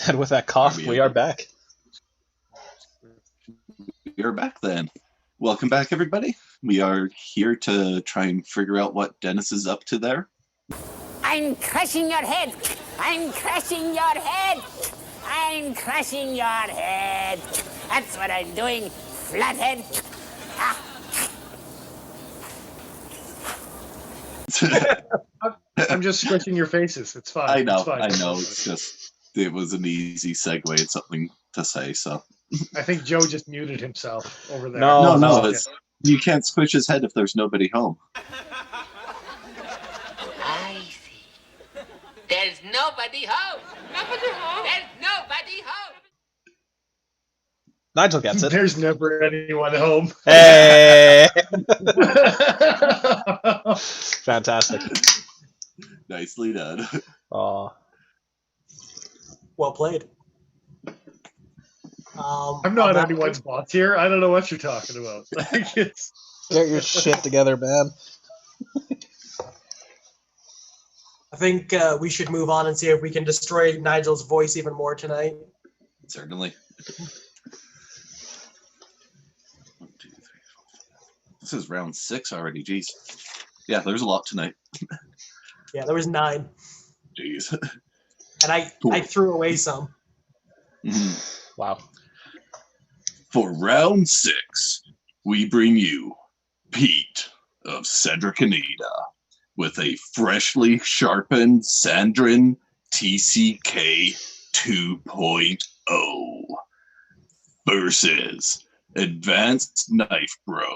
And with that cough, we are back. You're back then. Welcome back, everybody. We are here to try and figure out what Dennis is up to there. I'm crushing your head. I'm crushing your head. I'm crushing your head. That's what I'm doing, flathead. I'm just squishing your faces. It's fine. I know, It's fine. I know. It's just, it was an easy segue. It's something to say, so. I think Joe just muted himself over there. No, it's, you can't squish his head if there's nobody home. I see. There's nobody home. Nobody home. There's nobody home. Nigel gets it. There's never anyone home. Hey! Fantastic. Nicely done. Aw. Well played. I'm not anyone's boss here. I don't know what you're talking about. Like, it's... Get your shit together, man. I think we should move on and see if we can destroy Nigel's voice even more tonight. Certainly. 1, 2, 3, 4, 5. This is round 6 already, jeez. Yeah, there's a lot tonight. Yeah, there was 9. Jeez. And I threw away some. Wow. For round 6, we bring you Pete of Cedric and Ada with a freshly sharpened Sandrin TCK 2.0 versus Advanced Knife Bro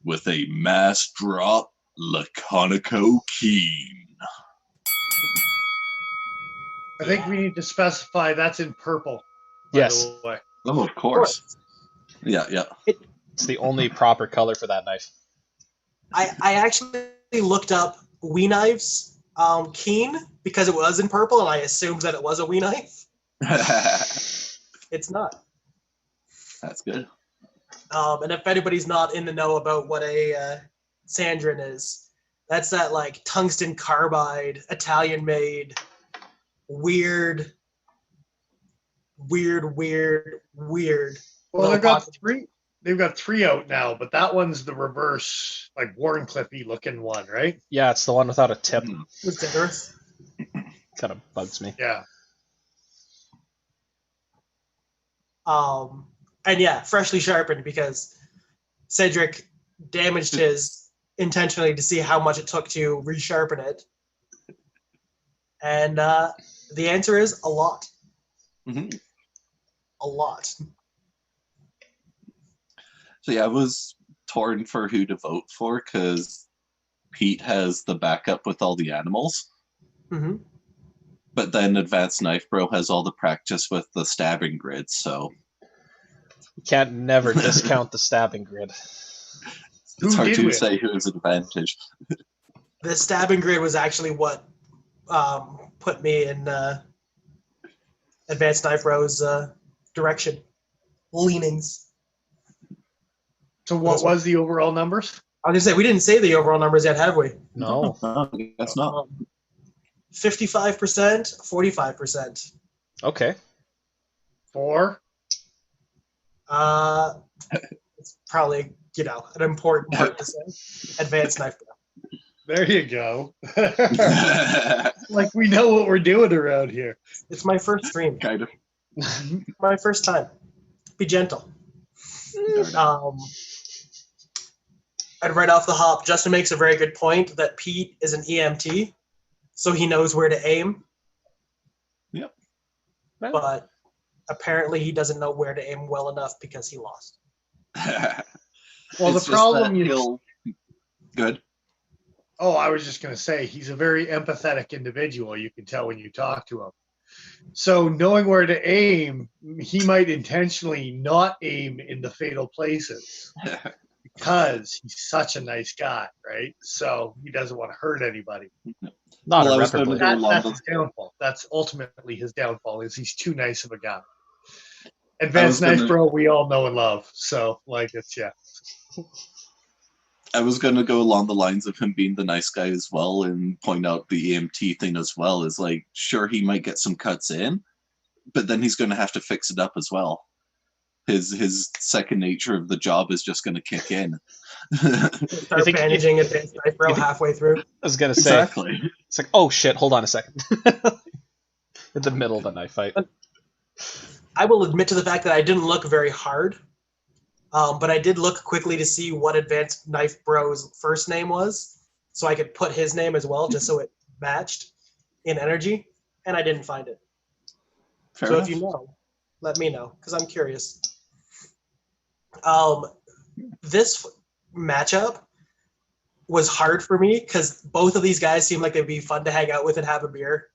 with a Mass Drop Laconico Keen. I think we need to specify that's in purple. Yes. Oh, of course. Yeah. It's the only proper color for that knife. I actually looked up Wii knives keen because it was in purple, and I assumed that it was a Wii knife. It's not. That's good. And if anybody's not in the know about what a Sandrin is, that's that like tungsten carbide, Italian-made, weird. Well, they've got 3. They've got 3 out now, but that one's the reverse, like Warncliffe-y looking one, right? Yeah, it's the one without a tip. It's dangerous. Kind of bugs me. Yeah. And yeah, freshly sharpened because Cedric damaged his intentionally to see how much it took to resharpen it. And the answer is a lot. Mm-hmm. A lot. So yeah, I was torn for who to vote for because Pete has the backup with all the animals. Mm-hmm. But then Advanced Knife Bro has all the practice with the stabbing grid, so... You can't never discount the stabbing grid. It's hard to say who has advantage. The stabbing grid was actually what put me in Advanced Knife Bro's direction. Leanings. So what was the overall numbers? I was going to say, we didn't say the overall numbers yet, have we? No. I guess not. 55%, 45%. Okay. 4? It's probably, an important part to say. Advanced Knife Bro. There you go. Like we know what we're doing around here. It's my first stream. Kind of. My first time. Be gentle. And right off the hop, Justin makes a very good point that Pete is an EMT, so he knows where to aim. Yep. But apparently he doesn't know where to aim well enough because he lost. Well, the problem you... Good. Oh, I was just going to say, he's a very empathetic individual. You can tell when you talk to him. So knowing where to aim, he might intentionally not aim in the fatal places because he's such a nice guy, right? So he doesn't want to hurt anybody. Not irreparably. That's his downfall. That's ultimately his downfall, is he's too nice of a guy. Advanced Knife Bro, we all know and love. So, it's, yeah. I was going to go along the lines of him being the nice guy as well and point out the EMT thing as well. Is sure, he might get some cuts in, but then he's going to have to fix it up as well. His second nature of the job is just going to kick in. Start bandaging advanced knife bro halfway through. I was gonna say, Exactly. it's like, oh shit, hold on a second. In the middle of a knife fight. I will admit to the fact that I didn't look very hard, but I did look quickly to see what Advanced Knife Bro's first name was, so I could put his name as well, just so it matched in energy, and I didn't find it. Fair so enough. if you know, let me know, because I'm curious. This matchup was hard for me, because both of these guys seem like they'd be fun to hang out with and have a beer.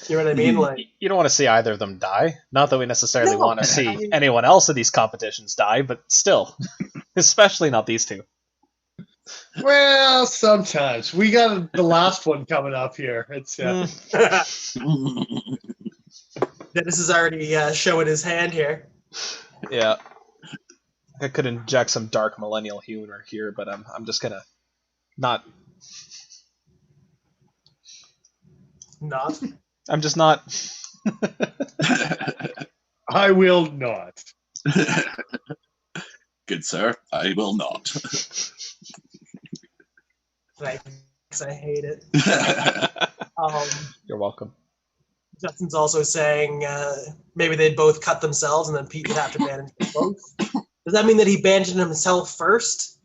You know what I mean? Like, You don't want to see either of them die. Not that we necessarily No. want to see anyone else in these competitions die, but still. Especially not these two. Well, sometimes we got the last one coming up here. It's Dennis is already showing his hand here. Yeah. I could inject some dark millennial humor here, but I'm just gonna not. Not. I'm just not. I will not. Good sir, I will not. Thanks, I hate it. You're welcome. Justin's also saying maybe they'd both cut themselves and then Pete would have to bandage them both. Does that mean that he bandaged himself first?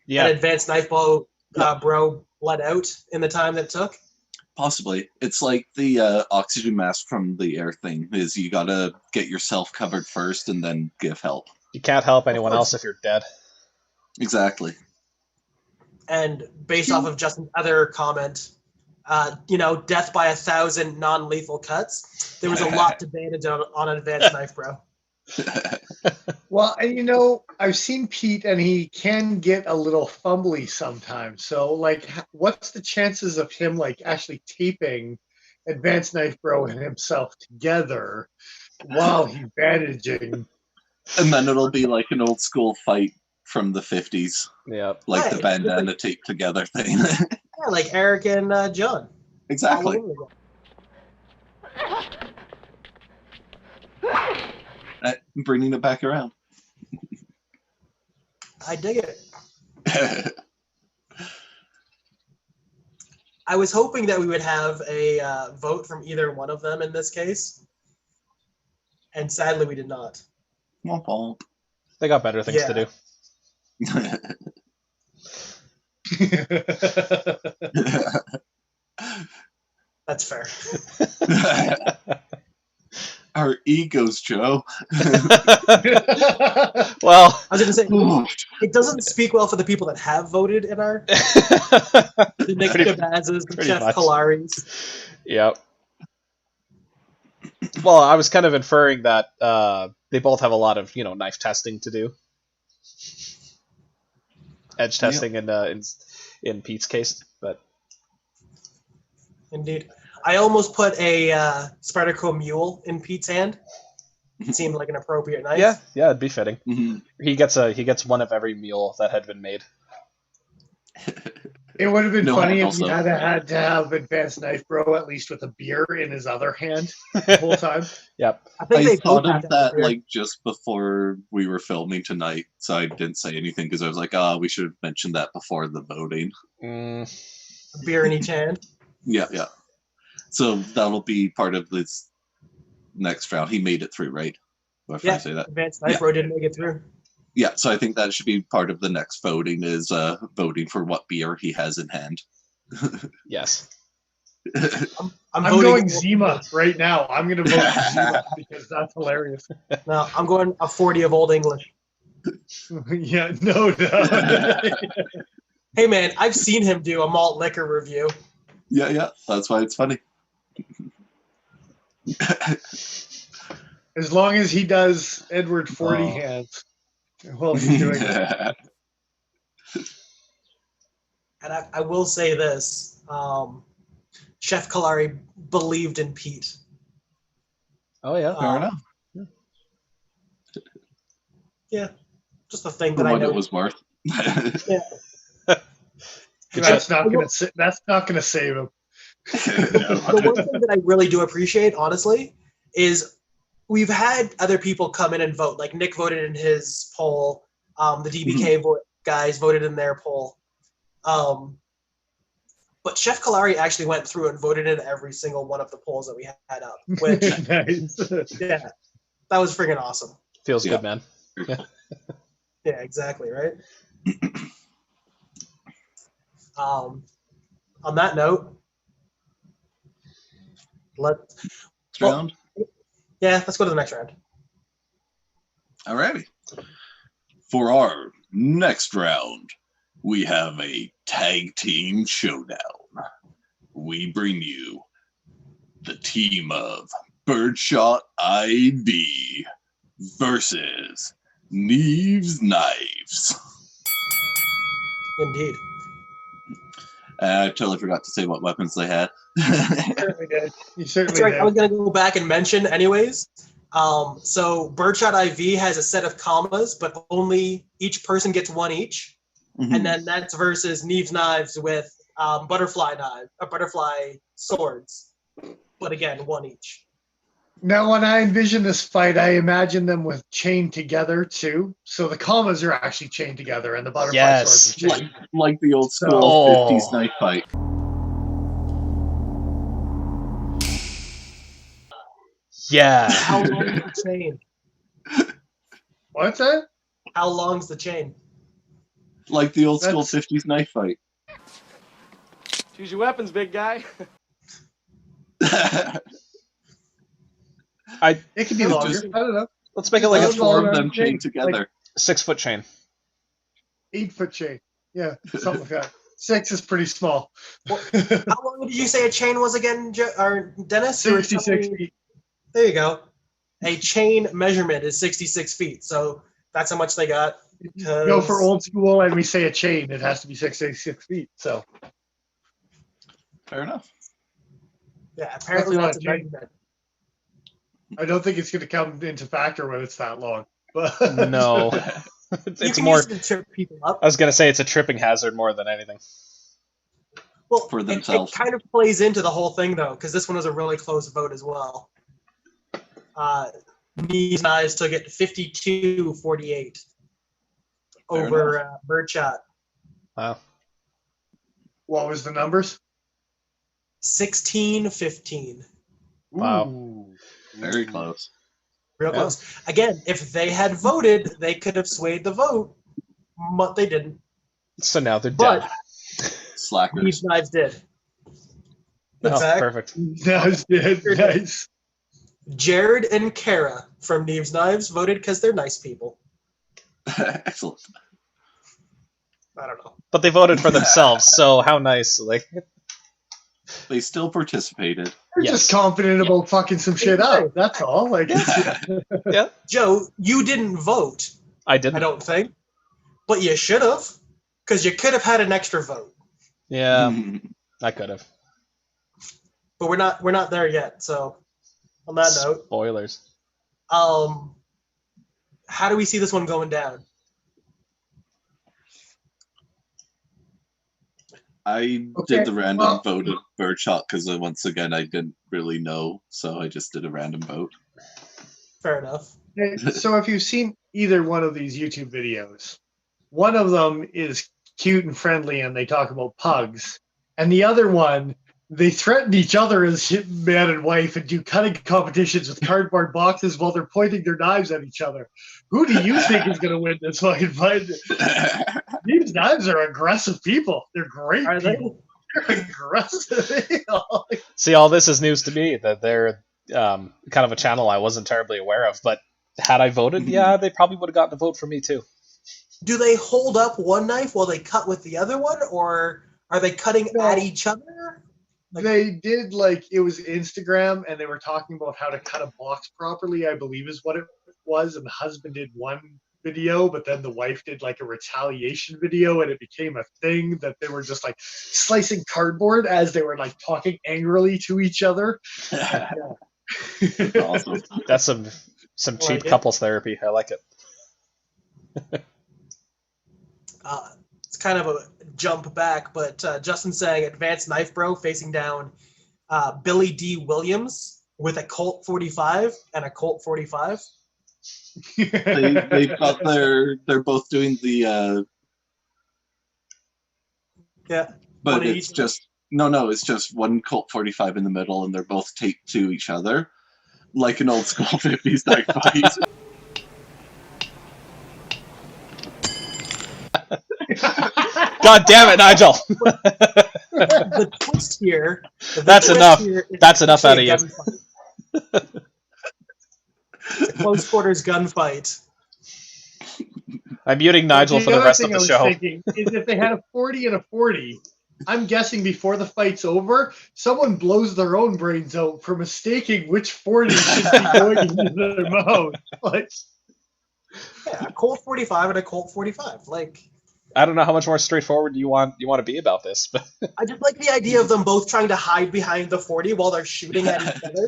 Yeah. And Advanced Knife Bro bled out in the time that it took? Possibly. It's like the oxygen mask from the air thing, is you gotta get yourself covered first and then give help. You can't help anyone else if you're dead. Exactly. And based off of Justin's other comment, death by 1,000 non-lethal cuts, there was a lot to bandage on Advanced Knife Bro. Well, and I've seen Pete, and he can get a little fumbly sometimes. So, like, what's the chances of him like actually taping Advanced Knife Bro and himself together while he's bandaging? And then it'll be like an old school fight from the 50s. Yeah. Like Right. the bandana taped together thing. Yeah, like Eric and John. Exactly. All over Bringing it back around. I dig it. I was hoping that we would have a vote from either one of them in this case, and sadly we did not. Womp womp. They got better things to do. That's fair. Our egos, Joe. Well, I was going to say, it doesn't speak well for the people that have voted in our the Nick Pretty- Shabazes, the pretty Jeff much. Kalaris. Yep. Well, I was kind of inferring that they both have a lot of, knife testing to do. Edge testing in Pete's case, but Indeed. I almost put a Spartaco mule in Pete's hand. It seemed like an appropriate knife. yeah, it'd be fitting. Mhm. He gets one of every mule that had been made. It would have been No, funny if also- he had to have Advanced Knife Bro at least with a beer in his other hand the whole time. Yep. I think I they thought both of had that beer. like just before we were filming tonight, so I didn't say anything because I was like, we should have mentioned that before the voting. Mm, beer in each hand. Yeah. So that'll be part of this next round. He made it through, right? If I Yeah, say that. Advanced Knife Yeah. Bro didn't make it through. Yeah, so I think that should be part of the next voting is voting for what beer he has in hand. yes. I'm I'm voting- going Zima right now. I'm going to vote for Zima because that's hilarious. No, I'm going a 40 of Old English. Yeah, no doubt. Hey man, I've seen him do a malt liquor review. Yeah, that's why it's funny. As long as he does Edward 40 Oh. hands while he's doing it. And I will say this. Chef Kalari believed in Pete. Oh yeah. Fair enough. Yeah, just a thing For that I what know. it was worth. That's not going to save him. The one thing that I really do appreciate, honestly, is we've had other people come in and vote. Like Nick voted in his poll. The DBK guys voted in their poll. But Chef Kalari actually went through and voted in every single one of the polls that we had up, which, Nice. yeah, that was friggin' awesome. Feels good, man. Yeah, exactly, right? On that note, Next round? let's go to the next round. Alrighty. For our next round, we have a tag team showdown. We bring you the team of Birdshot ID versus Neve's Knives. Indeed. I totally forgot to say what weapons they had. You certainly did. You That's certainly right. I was did. going to go back and mention anyways. So Birdshot IV has a set of commas, but only each person gets one each. And then that's versus Neve's Knives with butterfly swords. But again, one each. Now, when I envision this fight, I imagine them with chained together too. So the commas are actually chained together, and the butterfly swords are chained. like the old school Oh. 50s knife fight. Yeah. How long is the chain? What's that? How long's the chain? Like the old school That's- 50s knife fight. Choose your weapons, big guy. It could be It's longer. just- I don't know. Let's make it like Like a four of long them chain, chained together. 6-foot chain. 8-foot chain. Yeah, something like that. 6 is pretty small. How long did you say a chain was again, or Dennis? You were 66 telling me- feet. There you go. A chain measurement is 66 feet. So that's how much they got. Go for old school, and we say a chain. It has to be 66 feet. So Fair enough. Yeah, apparently That's that's a a lot of chain. measurement. I don't think it's going to come into factor when it's that long. But No. You It's can more. use it to trip people up. I was gonna say it's a tripping hazard more than anything. Well, For it themselves. kind of plays into the whole thing, though, because this one was a really close vote as well. Neve's Knives took it 52-48 over Birdshot. Wow. what was the numbers? 16-15. Wow. Ooh. Very close. Real Yeah. close. Again, if they had voted, they could have swayed the vote, but they didn't. So now they're But dead. Slackers. Neve's Knives did. In Oh, fact, perfect. Nice, dude. Nice. Jared and Kara from Neve's Knives voted because they're nice people. Excellent. I don't know. But they voted for themselves, so how nice. Like, They still participated. They're Yes. just confident about fucking some shit up. That's all. Like, yeah, Joe, you didn't vote, I didn't. I don't think, but you should have, because you could have had an extra vote. Yeah, I could have. But we're not there yet. So, on that note, Spoilers. how do we see this one going down? I Okay, did the random well- vote of Birdshot because once again I didn't really know, so I just did a random vote. Fair enough. okay, so if you've seen either one of these YouTube videos, one of them is cute and friendly and they talk about pugs, and the other one, they threaten each other as man and wife and do cutting competitions with cardboard boxes while they're pointing their knives at each other. Who do you think is going to win this fucking fight? These knives are aggressive people. They're great Are they? people. They're aggressive. See, all this is news to me. That they're kind of a channel I wasn't terribly aware of. But had I voted, yeah, they probably would have gotten a vote for me too. Do they hold up one knife while they cut with the other one, or are they cutting No. at each other? They did, like, it was Instagram, and they were talking about how to cut a box properly, I believe is what it was. And the husband did one video, but then the wife did like a retaliation video, and it became a thing that they were just like slicing cardboard as they were like talking angrily to each other. Awesome. That's some cheap Like it. couples therapy. I like it. It's kind of a jump back, but Justin's saying Advanced Knife Bro facing down Billy D. Williams with a Colt 45 and a Colt 45. They've got they're both doing the Yeah. but One it's each. just it's just one Colt 45 in the middle, and they're both taped to each other, like an old school 50s knife fight. God damn it, Nigel! The twist here. That's enough. That's enough out of you. It's a close quarters gunfight. I'm muting Nigel for the other rest of thing the I was show. thinking is if they had a 40 and a 40, I'm guessing before the fight's over, someone blows their own brains out for mistaking which 40 should be going into their mouth. Like, Yeah, a Colt 45 and a Colt 45. Like, I don't know how much more straightforward you want to be about this, but I just like the idea of them both trying to hide behind the 40 while they're shooting at each other.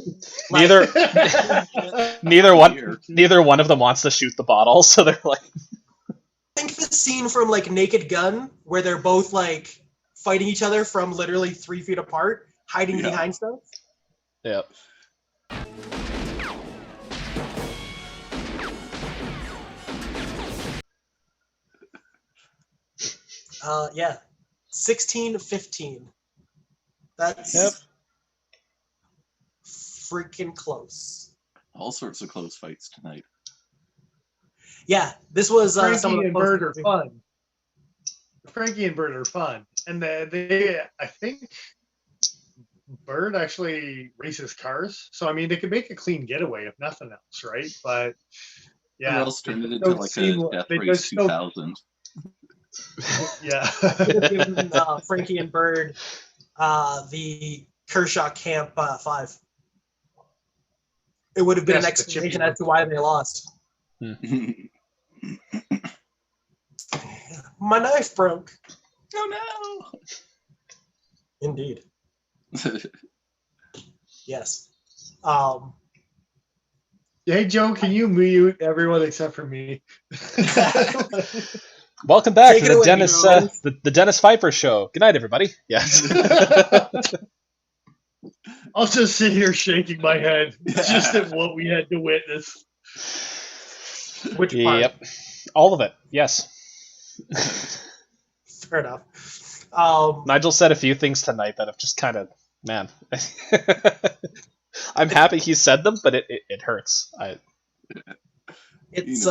Like, neither one of them wants to shoot the bottle, so they're like. I think the scene from like Naked Gun where they're both like fighting each other from literally 3 feet apart, hiding behind stuff. Yep. Yeah. 16-15. That's freaking close. All sorts of close fights tonight. Yeah, this was some of Frankie the and Bird are closest- fun. Frankie and Bird are fun. And they I think Bird actually races cars. So, I mean, they could make a clean getaway if nothing else, right? But, yeah. Who else turned it into like a Death Race 2000? Yeah. Given, Frankie and Bird the Kershaw Camp 5. It would have been an Yes, the chippy explanation one. as to why they lost. My knife broke. Oh Indeed. no! Yes. Hey, Joe, can you mute everyone except for me? Welcome back Take to it the away, Dennis Joe. the Dennis Pfeiffer Show. Good night, everybody. Yes. I'll just sit here shaking my head just at what we had to witness. Which part? Yep. All of it. Yes. Fair enough. Nigel said a few things tonight that have just kind of, man. I'm happy he said them, but it hurts. It's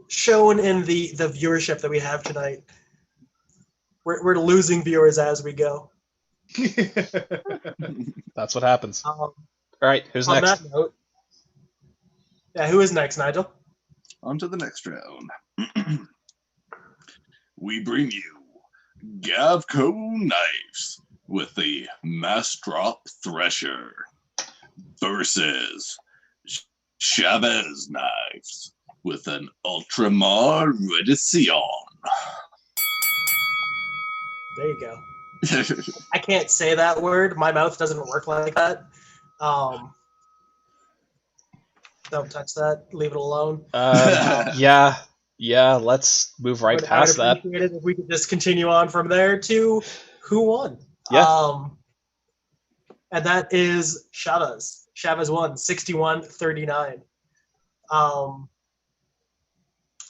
shown in the viewership that we have tonight. We're losing viewers as we go. That's what happens. All right, who's On next? that note, yeah, who is next, Nigel? On to the next round. We bring you Gavco Knives with the Mastrop Thresher versus Chavez Knives with an Ultramar Redicion. There you go. I can't say that word. My mouth doesn't work like that. Don't touch that. Leave it alone. Yeah. Let's move right past I would that. appreciate it if we could just continue on from there to who won. Yeah. And that is Chavez. Chavez won 61-39.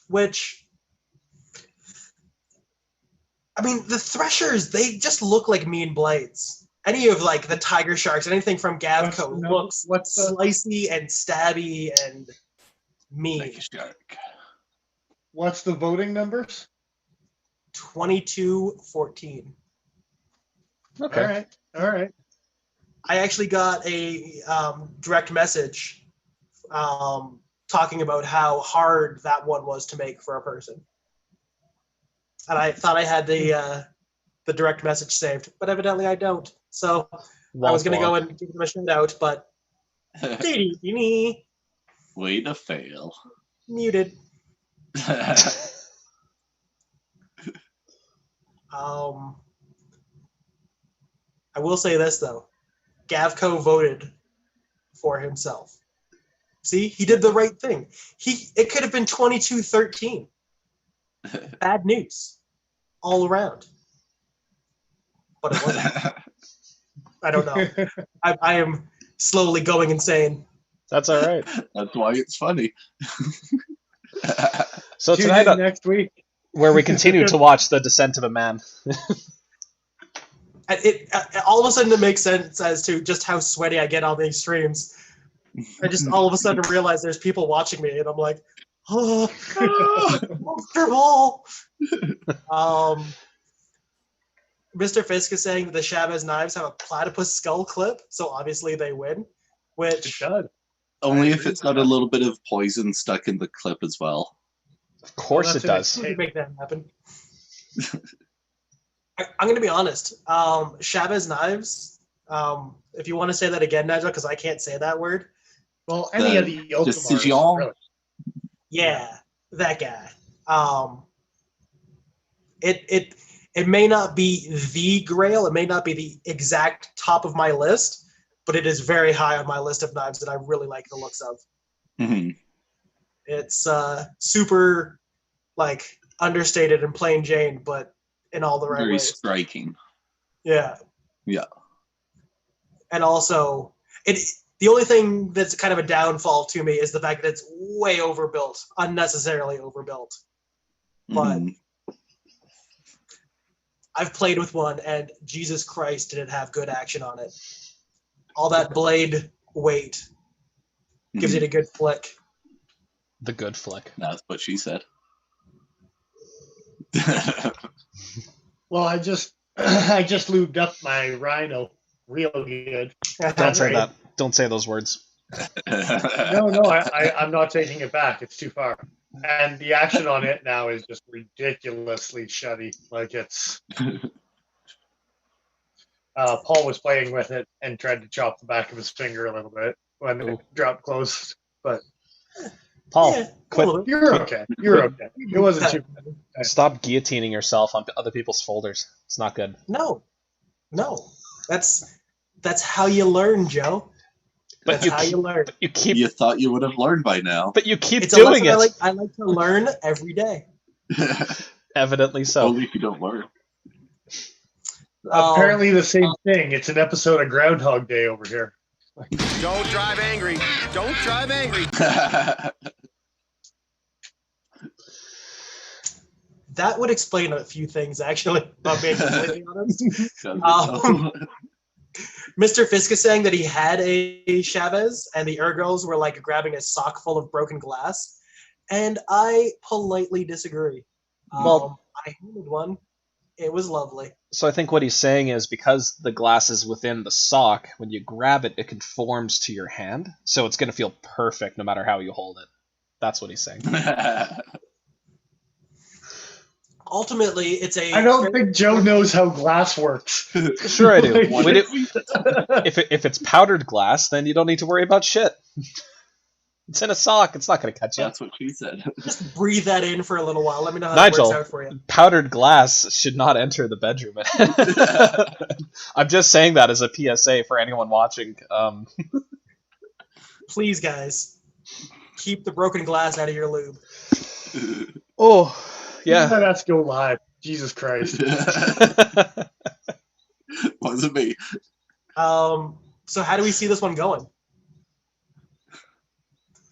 Which, I mean, the Threshers, they just look like mean blades. Any of like the Tiger Sharks, anything from Gavco looks slicey and stabby and mean. Like a shark. What's the voting numbers? 22-14. Okay. All right. I actually got a direct message talking about how hard that one was to make for a person. And I thought I had the direct message saved, but evidently I don't. So I was going to go and give them a shout out, but Way to fail. muted. I will say this though, Gavco voted for himself. See, he did the right thing. It could have been 22-13. Bad news all around. But it wasn't. I don't know. I am slowly going insane. That's all right. That's why it's funny. So Tune tonight, in next week. where we continue to watch The Descent of a Man. It all of a sudden it makes sense as to just how sweaty I get on these streams. I just all of a sudden realize there's people watching me, and I'm like, oh, comfortable. Mr. Fisk is saying that the Chavez knives have a platypus skull clip, so obviously they win. Which Only if it's got a little bit of poison stuck in the clip as well. Of course it does. we could make that happen. I'm going to be honest. Chavez knives. If you want to say that again, Nigel, because I can't say that word. Well, any of the Decision. Ultimars, really. Yeah, that guy. It may not be the Grail. It may not be the exact top of my list, but it is very high on my list of knives that I really like the looks of. Mm-hmm. It's super, like, understated and plain Jane, but in all the right Very ways. striking. Yeah. Yeah. And also, the only thing that's kind of a downfall to me is the fact that it's way overbuilt, unnecessarily overbuilt. But I've played with one, and Jesus Christ, did it have good action on it. All that blade weight gives it a good flick. The good flick. That's what she said. Well, I just lubed up my Rhino real good. Don't say that. Don't say those words. No, I'm not taking it back. It's too far. And the action on it now is just ridiculously shutty. Like it's... Paul was playing with it and tried to chop the back of his finger a little bit when it dropped close. But Paul, you're okay. You're okay. It wasn't too bad. Stop guillotining yourself on other people's folders. It's not good. No. That's how you learn, Joe. But That's how you learn. But you keep. You thought you would have learned by now. But you keep It's doing it. I like to learn every day. Evidently so. Only if you don't learn. Apparently the same thing. It's an episode of Groundhog Day over here. Don't drive angry. Don't drive angry. That would explain a few things, actually, if I'm being completely honest. Mr. Fisk is saying that he had a Chavez, and the Ergos were like grabbing a sock full of broken glass, and I politely disagree. Well, I handled one. It was lovely. So I think what he's saying is because the glass is within the sock, when you grab it, it conforms to your hand, so it's going to feel perfect no matter how you hold it. That's what he's saying. Ultimately, it's a... I don't think Joe knows how glass works. Sure I do. If it's powdered glass, then you don't need to worry about shit. It's in a sock. It's not going to cut you. That's what she said. Just breathe that in for a little while. Let me know how Nigel, that works out for you. Powdered glass should not enter the bedroom. I'm just saying that as a PSA for anyone watching. Please, guys, keep the broken glass out of your lube. Oh, yeah. Let's go live. Jesus Christ. Wasn't me. So how do we see this one going?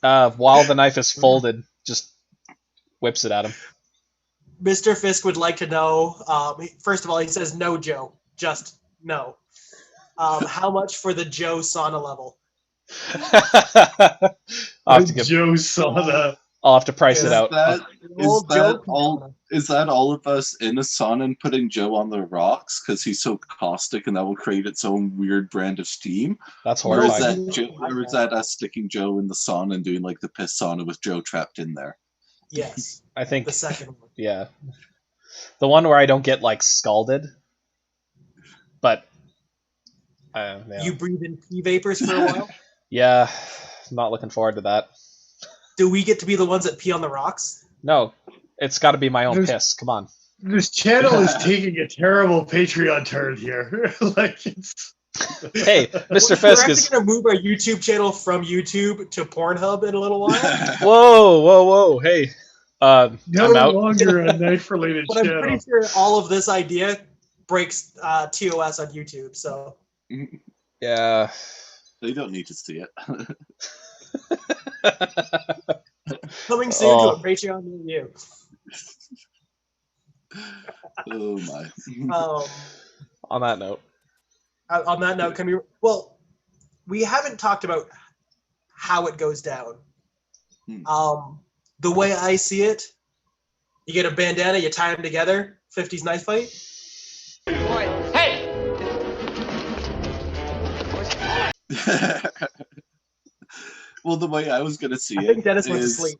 While the knife is folded, just whips it at him. Mr. Fisk would like to know, first of all, he says, no, Joe. Just no. How much for the Joe sauna level? I'll have to give, Joe sauna. I'll have to price it out. Is that all of us in a sauna and putting Joe on the rocks because he's so caustic and that will create its own weird brand of steam? That's Or horrifying. is that us sticking Joe in the sauna and doing like the piss sauna with Joe trapped in there? Yes. I think The second one. yeah. The one where I don't get like scalded. But yeah. You breathe in pee vapors for a while? Yeah, I'm not looking forward to that. Do we get to be the ones that pee on the rocks? No, it's got to be my own piss. Come on. This channel is taking a terrible Patreon turn here. Like it's... Hey, Mr. We're Fisk actually is... going to move our YouTube channel from YouTube to Pornhub in a little while. Whoa, hey. No I'm out. longer a knife-related But I'm channel. pretty sure all of this idea breaks TOS on YouTube, so... Yeah. They don't need to see it. Coming soon to a Patreon near you. Oh my. On that note. On that note, can we? Well, we haven't talked about how it goes down. The way I see it, you get a bandana, you tie them together, 50s knife fight. Hey! Well, the way I was going to see I it think Dennis went to is- sleep.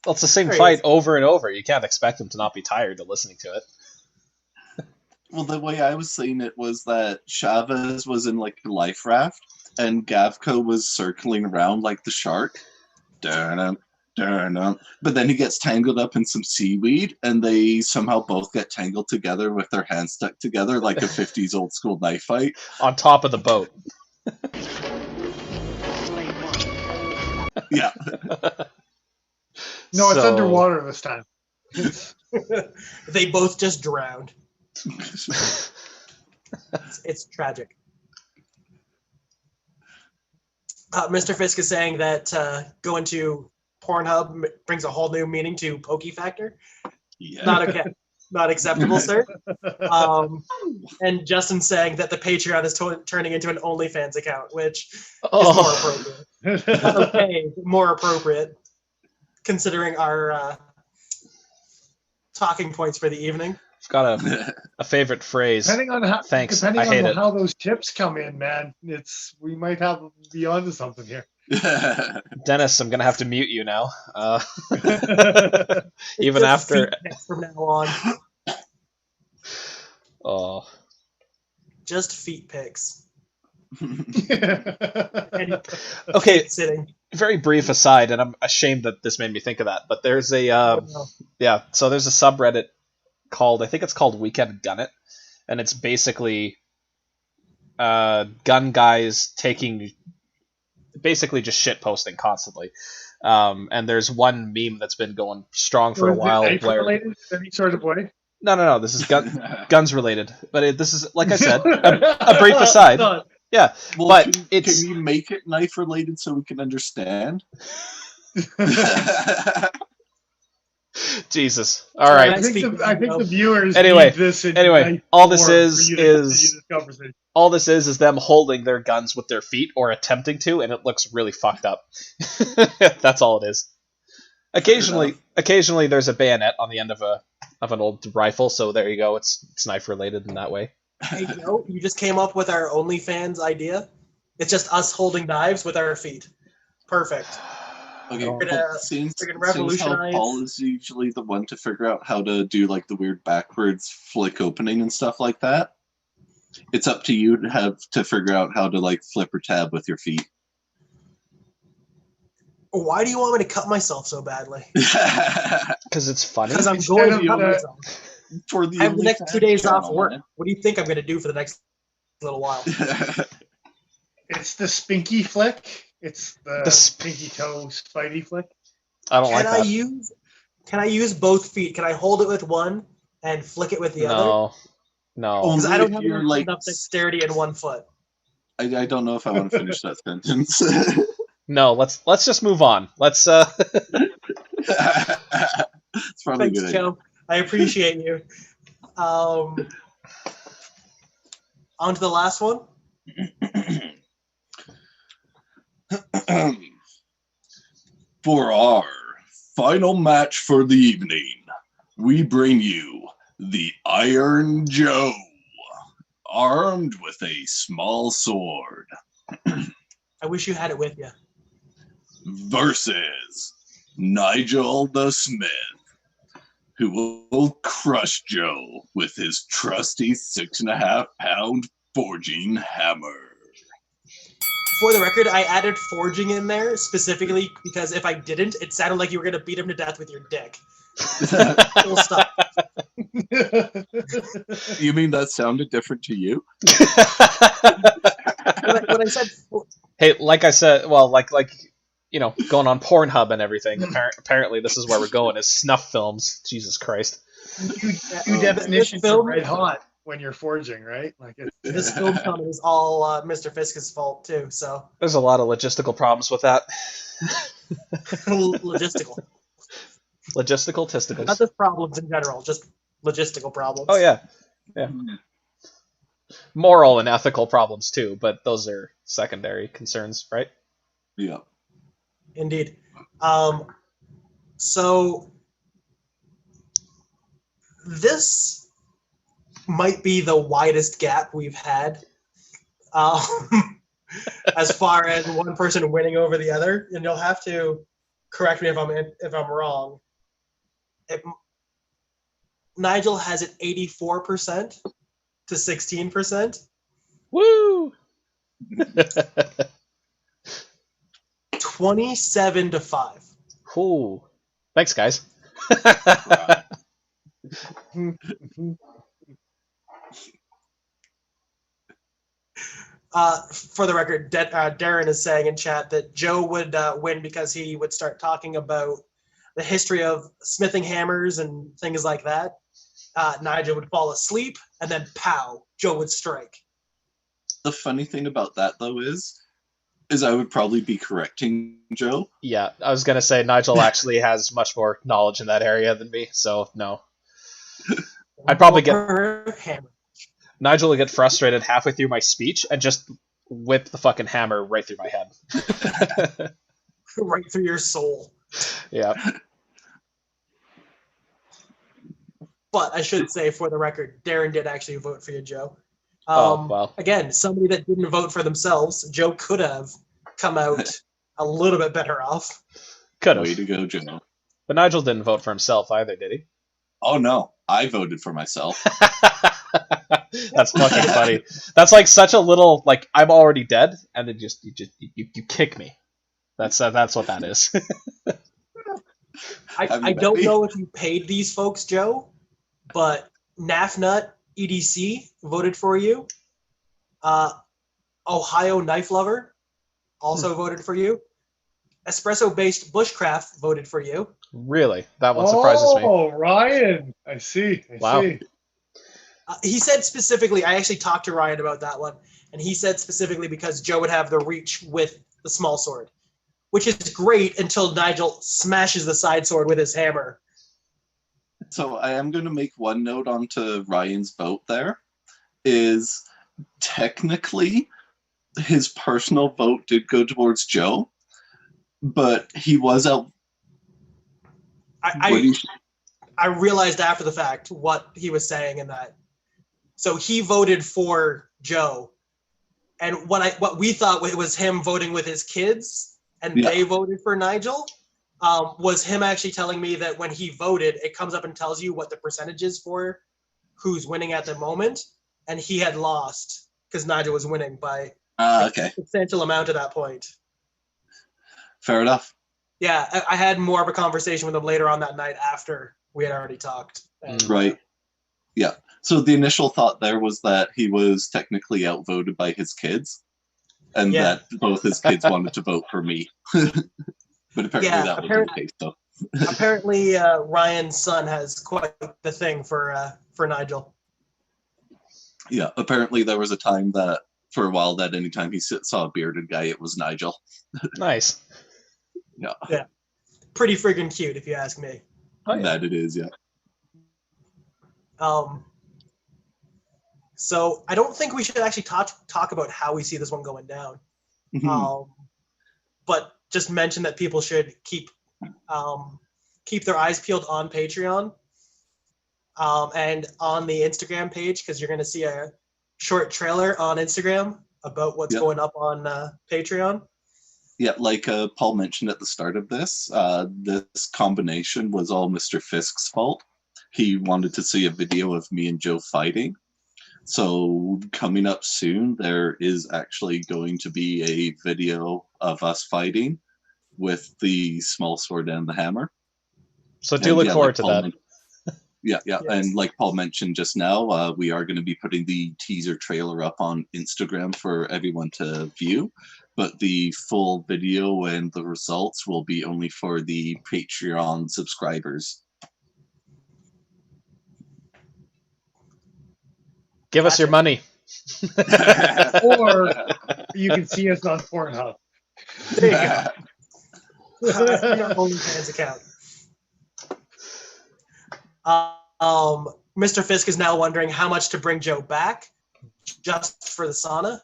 Well, it's the same There he fight is. over and over. You can't expect him to not be tired of listening to it. Well, the way I was seeing it was that Chavez was in like a life raft, and Gavko was circling around like the shark. But then he gets tangled up in some seaweed, and they somehow both get tangled together with their hands stuck together like a 50s old school knife fight. On top of the boat. Yeah. No, it's So- underwater this time. They both just drowned. It's tragic. Mr. Fisk is saying that going to Pornhub brings a whole new meaning to Pokey Factor. Yeah. Not okay. Not acceptable, sir. And Justin's saying that the Patreon is turning into an OnlyFans account, which is more Oh, appropriate. Okay, more appropriate, considering our talking points for the evening. I've got a favorite phrase. Depending on how, Thanks, depending I hate on it. how those tips come in, man, we might have be onto something here. Dennis, I'm going to have to mute you now. It's Even just after... feet pics from now on. Oh, Just feet pics. okay, Sitting. very brief aside, and I'm ashamed that this made me think of that, but there's a... Yeah, so there's a subreddit called, I think it's called Weekend Gun It, and it's basically gun guys basically just shit posting constantly. And there's one meme that's been going strong for a while. Is it Where related in any sort of way? no, this is guns related, but this is, like I said, a brief aside. Not. Yeah, Well, but can it's you make it knife related so we can understand? Jesus. All right. I think the viewers Anyway, need this. In anyway, all this for is you to continue is this conversation. all this is them holding their guns with their feet or attempting to, and it looks really fucked up. That's all it is. Occasionally there's a bayonet on the end of an old rifle, so there you go. It's knife related in that way. Hey, Joe, you just came up with our OnlyFans idea. It's just us holding knives with our feet. Perfect. Okay, We're gonna since how revolutionize. Paul is usually the one to figure out how to do like the weird backwards flick opening and stuff like that, it's up to you to have to figure out how to like flip or tab with your feet. Why do you want me to cut myself so badly? Because it's funny. Because I'm Instead going of to cut the- myself. For the I have the next OnlyFans 2 days off channel, work. man. What do you think I'm going to do for the next little while? It's the spinky flick. It's the sp- pinky toe spidey flick. I don't like that. Can I use both feet? Can I hold it with one and flick it with the other? No. Because I don't have You're enough, like- enough dexterity in one foot. I don't know if I want to finish that sentence. No, let's just move on. Let's It's probably a Thanks, good idea. Joe. I appreciate you. On to the last one. For our final match for the evening, we bring you the Iron Joe, armed with a small sword, I wish you had it with you. versus Nigel the Smith, who will crush Joe with his trusty 6.5-pound forging hammer. For the record, I added forging in there specifically because if I didn't, it sounded like you were going to beat him to death with your dick. Full stop. You mean that sounded different to you? When I said Hey, like I said, well, like you know, going on Pornhub and everything. Apparently, this is where we're going: is snuff films. Jesus Christ. Two definitions film- are red hot when you're forging, right? Like it's This film coming is all Mr. Fisk's fault too. So There's a lot of logistical problems with that. logistical, Logistical not testicles. just problems in general, just logistical problems. Oh yeah, yeah. Moral and ethical problems too, but those are secondary concerns, right? Yeah. Indeed. So this might be the widest gap we've had, as far as one person winning over the other, and you'll have to correct me if I'm wrong. Nigel has it 84% to 16%. Woo! 27 to 5. Cool. Thanks, guys. For the record, Darren is saying in chat that Joe would win because he would start talking about the history of smithing hammers and things like that. Nigel would fall asleep, and then pow, Joe would strike. The funny thing about that, though, is I would probably be correcting Joe. Yeah, I was gonna say Nigel actually has much more knowledge in that area than me, so no. I'd probably get hammer. Nigel would get frustrated halfway through my speech and just whip the fucking hammer right through my head. Right through your soul. Yeah. But I should say, for the record, Darren did actually vote for you, Joe. Well. Again, somebody that didn't vote for themselves, Joe could have come out a little bit better off. Could Way have. to go, Joe. But Nigel didn't vote for himself either, did he? Oh, no. I voted for myself. That's fucking funny. That's like such a little, like, I'm already dead, and then you kick me. That's what that is. I don't know if you paid these folks, Joe, but Nafnut EDC voted for you. Ohio Knife Lover also voted for you. Espresso-based Bushcraft voted for you. Really? That one surprises me. Oh, Ryan. I see. Wow. See. He said specifically, I actually talked to Ryan about that one, and he said specifically because Joe would have the reach with the small sword, which is great until Nigel smashes the side sword with his hammer. So I am going to make one note onto Ryan's vote there, is technically his personal vote did go towards Joe, but he was out. I realized after the fact what he was saying in that. So he voted for Joe, and what we thought it was him voting with his kids, and they voted for Nigel. Was him actually telling me that when he voted, it comes up and tells you what the percentage is for who's winning at the moment, and he had lost because Nigel was winning by a substantial amount at that point. Fair enough. Yeah, I had more of a conversation with him later on that night after we had already talked. Right. Yeah. So the initial thought there was that he was technically outvoted by his kids, and that both his kids wanted to vote for me. But apparently that wasn't the case, though. Apparently, Ryan's son has quite the thing for Nigel. Yeah, apparently there was a time that, for a while, that anytime he saw a bearded guy, it was Nigel. Nice. Yeah. Pretty friggin' cute, if you ask me. Oh, yeah. That it is, yeah. So I don't think we should actually talk about how we see this one going down. But just mention that people should keep their eyes peeled on Patreon and on the Instagram page, because you're going to see a short trailer on Instagram about what's going up on Patreon. Yeah, like Paul mentioned at the start of this, this combination was all Mr. Fisk's fault. He wanted to see a video of me and Joe fighting. So coming up soon, there is actually going to be a video of us fighting with the small sword and the hammer. So do look forward to that. Yes. And like Paul mentioned just now, we are going to be putting the teaser trailer up on Instagram for everyone to view. But the full video and the results will be only for the Patreon subscribers. Give us your money. Or you can see us on Pornhub. There you go. Our OnlyFans account. Mr. Fisk is now wondering how much to bring Joe back, just for the sauna.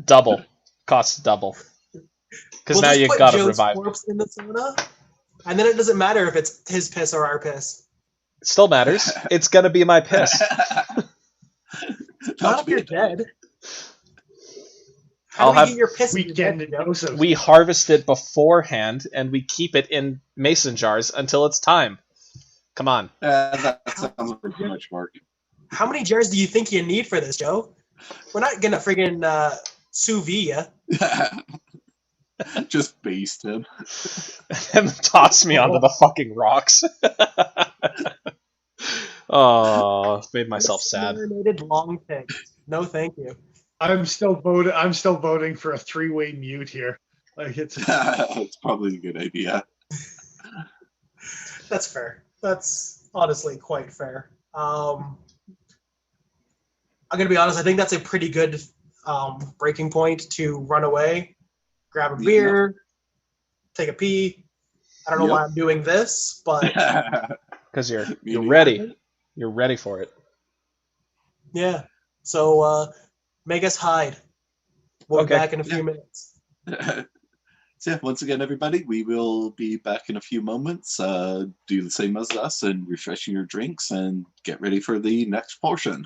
Double. Costs double. Because now you've got to revive. Corpse in the sauna, and then it doesn't matter if it's his piss or our piss. It still matters. It's gonna be my piss. Not if you're dead. I'll How do have you get your piss weekend doses. We harvest it beforehand and we keep it in mason jars until it's time. Come on. That sounds like too much work. How many jars do you think you need for this, Joe? We're not gonna friggin' sous vide ya. Just baste him. And toss me onto the fucking rocks. Oh, made myself sad. Marinated long pig. No, thank you. I'm still voting for a 3-way mute here. Like it's probably a good idea. That's fair. That's honestly quite fair. I'm gonna be honest. I think that's a pretty good breaking point to run away, grab a beer, take a pee. I don't know why I'm doing this, but because you're ready. You're ready for it. Yeah. So make us hide. We'll be back in a few minutes. So yeah, once again, everybody, we will be back in a few moments. Do the same as us and refreshing your drinks and get ready for the next portion.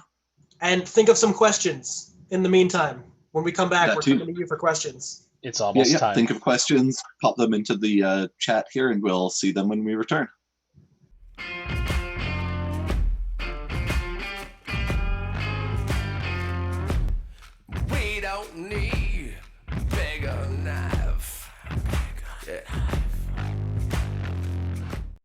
And think of some questions in the meantime. When we come back, we're coming to you for questions. It's almost time. Think of questions, pop them into the chat here, and we'll see them when we return.